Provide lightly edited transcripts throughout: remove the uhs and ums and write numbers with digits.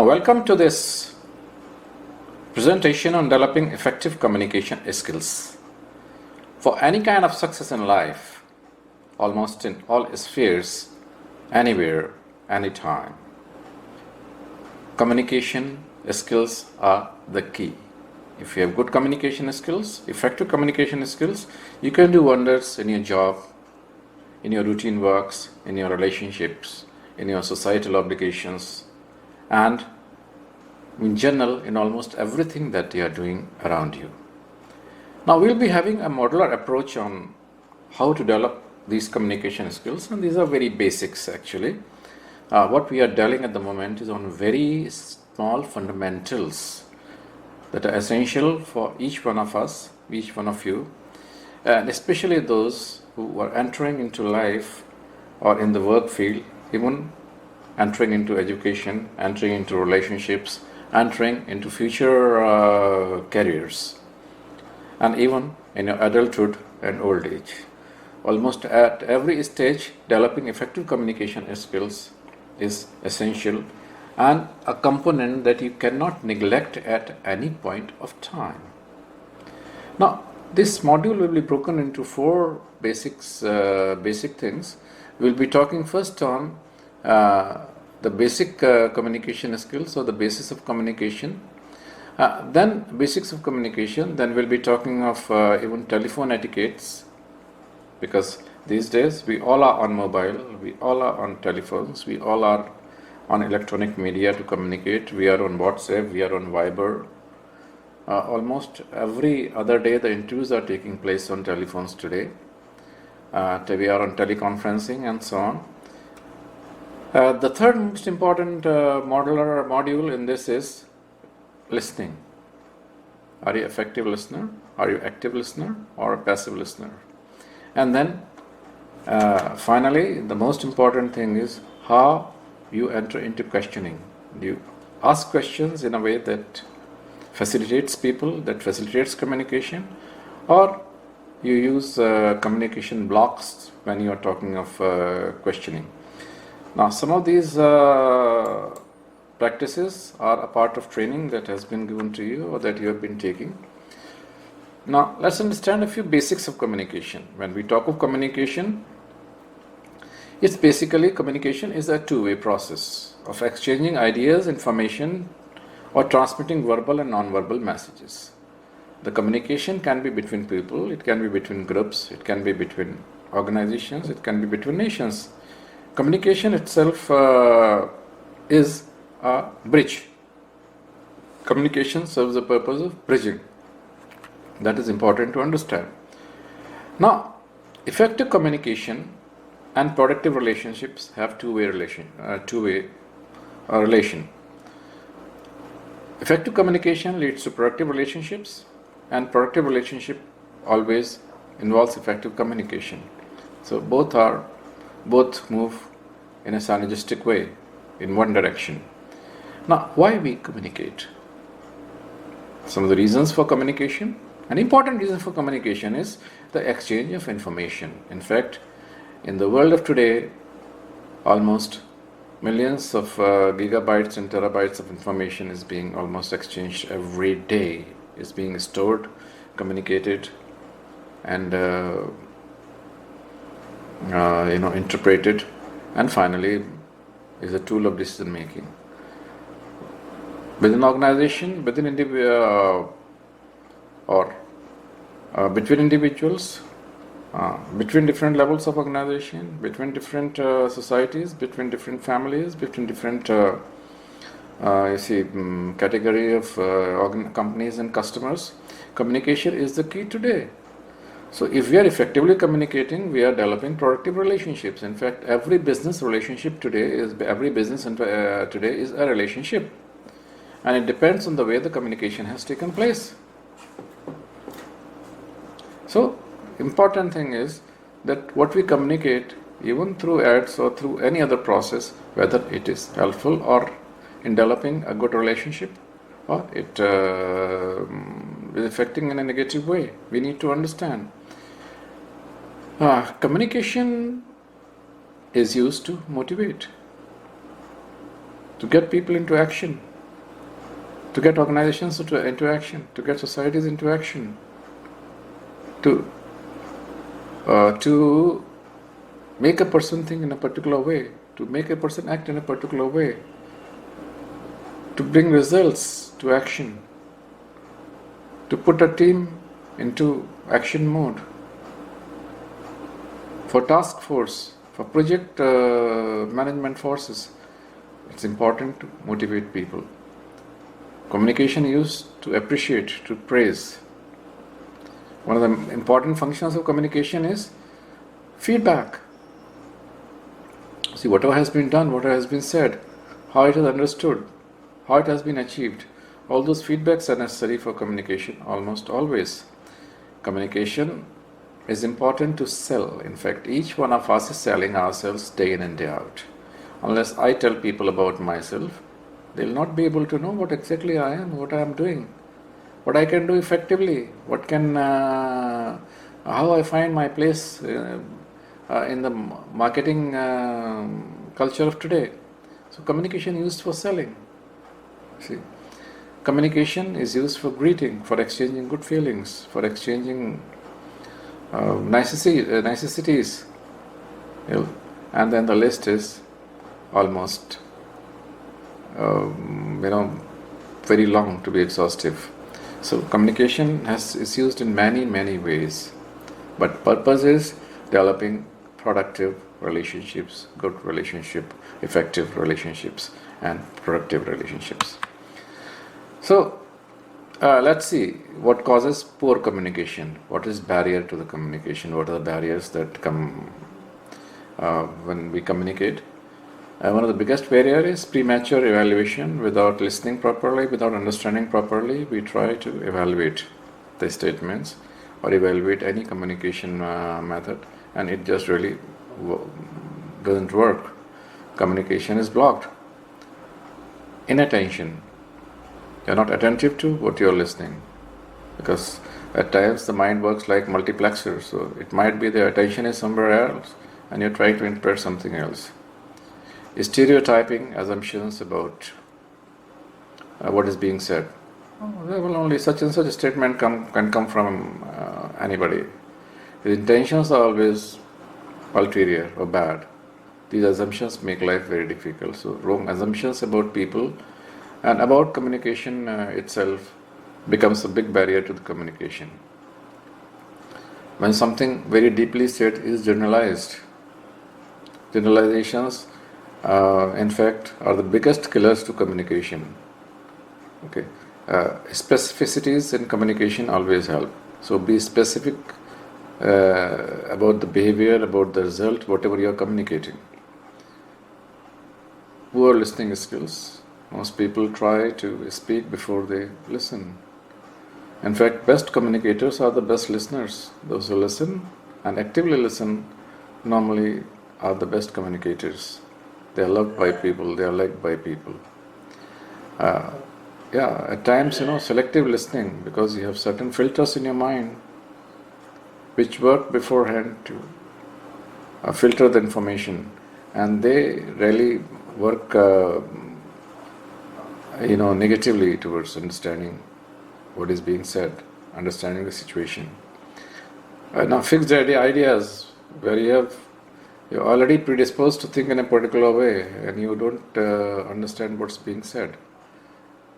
Welcome to this presentation on developing effective communication skills. For any kind of success in life, almost in all spheres, anywhere, anytime, communication skills are the key. If you have good communication skills, effective communication skills, you can do wonders in your job, in your routine works, in your relationships, in your societal obligations, and in general in almost everything that you are doing around you. Now we'll be having a modular approach on how to develop these communication skills, and these are very basics actually. What we are dealing at the moment is on very small fundamentals that are essential for each one of us, each one of you, and especially those who are entering into life or in the work field, even entering into education, entering into relationships, entering into future careers, and even in your adulthood and old age. Almost at every stage, developing effective communication skills is essential and a component that you cannot neglect at any point of time. Now, this module will be broken into four basic things. We'll be talking first on the basic communication skills, or the basis of communication, then basics of communication, then we'll be talking of even telephone etiquettes, because these days we all are on mobile, we all are on telephones, we all are on electronic media to communicate, we are on WhatsApp, we are on Viber. Almost every other day the interviews are taking place on telephones today. We are on teleconferencing and so on. The third most important module in this is listening. Are you an effective listener? Are you an active listener or a passive listener? And then finally, the most important thing is how you enter into questioning. Do you ask questions in a way that facilitates people, that facilitates communication, or you use communication blocks when you are talking of questioning? Now, some of these practices are a part of training that has been given to you or that you have been taking. Now, let's understand a few basics of communication. When we talk of communication, it's basically communication is a two-way process of exchanging ideas, information, or transmitting verbal and non-verbal messages. The communication can be between people, it can be between groups, it can be between organizations, it can be between nations. Communication itself is a bridge. Communication serves the purpose of bridging. That is important to understand. Now, effective communication and productive relationships have two-way relation. Effective communication leads to productive relationships, and productive relationship always involves effective communication. So both move in a synergistic way in one direction. Now, why we communicate? Some of the reasons for communication. An important reason for communication is the exchange of information. In fact, in the world of today, almost millions of gigabytes and terabytes of information is being almost exchanged every day, is being stored, communicated, and interpreted, and finally is a tool of decision making. Within organization, within between individuals, between different levels of organization, between different societies, between different families, between different category of companies and customers, communication is the key today. So if we are effectively communicating, we are developing productive relationships. In fact, every business relationship today is a relationship, and it depends on the way the communication has taken place. So important thing is that what we communicate, even through ads or through any other process, whether it is helpful or in developing a good relationship, or it is affecting in a negative way, we need to understand. Communication is used to motivate, to get people into action, to get organizations into action, to get societies into action, to make a person think in a particular way, to make a person act in a particular way, to bring results to action, to put a team into action mode. For task force, for project management forces, it's important to motivate people. Communication used to appreciate, to praise. One of the important functions of communication is feedback. See, whatever has been done, whatever has been said, how it is understood, how it has been achieved, all those feedbacks are necessary for communication almost always. Communication is important to sell. In fact, each one of us is selling ourselves day in and day out. Unless I tell people about myself, they'll not be able to know what exactly I am, what I am doing, what I can do effectively, how I find my place in the marketing culture of today. So communication used for selling. See, communication is used for greeting, for exchanging good feelings, for exchanging niceties, and then the list is almost very long to be exhaustive. So communication is used in many ways, but purpose is developing productive relationships, good relationship, effective relationships, and productive relationships. So let's see what causes poor communication. What is barrier to the communication? What are the barriers that come when we communicate? One of the biggest barriers is premature evaluation. Without listening properly, without understanding properly, we try to evaluate the statements or evaluate any communication method, and it just really doesn't work. Communication is blocked. Inattention. You're not attentive to what you're listening, because at times the mind works like multiplexer, so it might be the attention is somewhere else and you're trying to interpret something else. Stereotyping assumptions about what is being said. Well, only such and such a statement can come from anybody. The intentions are always ulterior or bad. These assumptions make life very difficult. So wrong assumptions about people and about communication itself becomes a big barrier to the communication. When something very deeply said is generalized, generalizations in fact are the biggest killers to communication. Okay, specificities in communication always help. So be specific about the behavior, about the result, whatever you are communicating. Poor listening skills. Most people try to speak before they listen. In fact, best communicators are the best listeners. Those who listen and actively listen normally are the best communicators. They are loved by people, they are liked by people. At times, selective listening, because you have certain filters in your mind which work beforehand to filter the information, and they really work negatively towards understanding what is being said, understanding the situation. Now fixed ideas where you're already predisposed to think in a particular way and you don't understand what's being said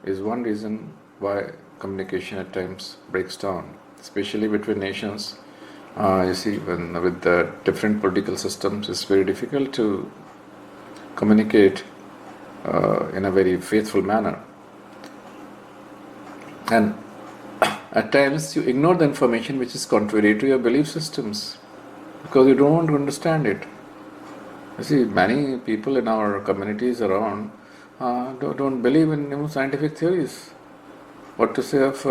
is one reason why communication at times breaks down, especially between nations. You see, with the different political systems, it's very difficult to communicate in a very faithful manner. And at times you ignore the information which is contrary to your belief systems because you don't want to understand it. You see, many people in our communities around don't believe in scientific theories. What to say of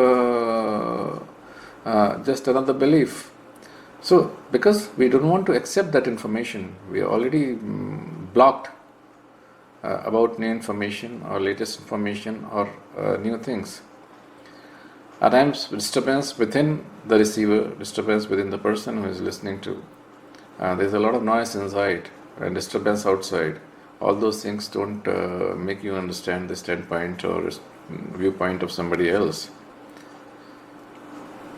just another belief? So, because we don't want to accept that information, we are already blocked about new information or latest information or new things. At times, disturbance within the receiver, disturbance within the person who is listening to. There's a lot of noise inside and disturbance outside. all those things don't make you understand the standpoint or viewpoint of somebody else.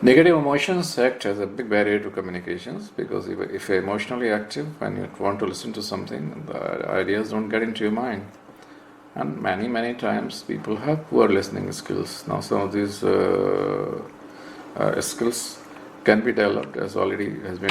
Negative emotions act as a big barrier to communications, because if you're emotionally active and you want to listen to something, the ideas don't get into your mind. And many times people have poor listening skills. Now some of these skills can be developed, as already has been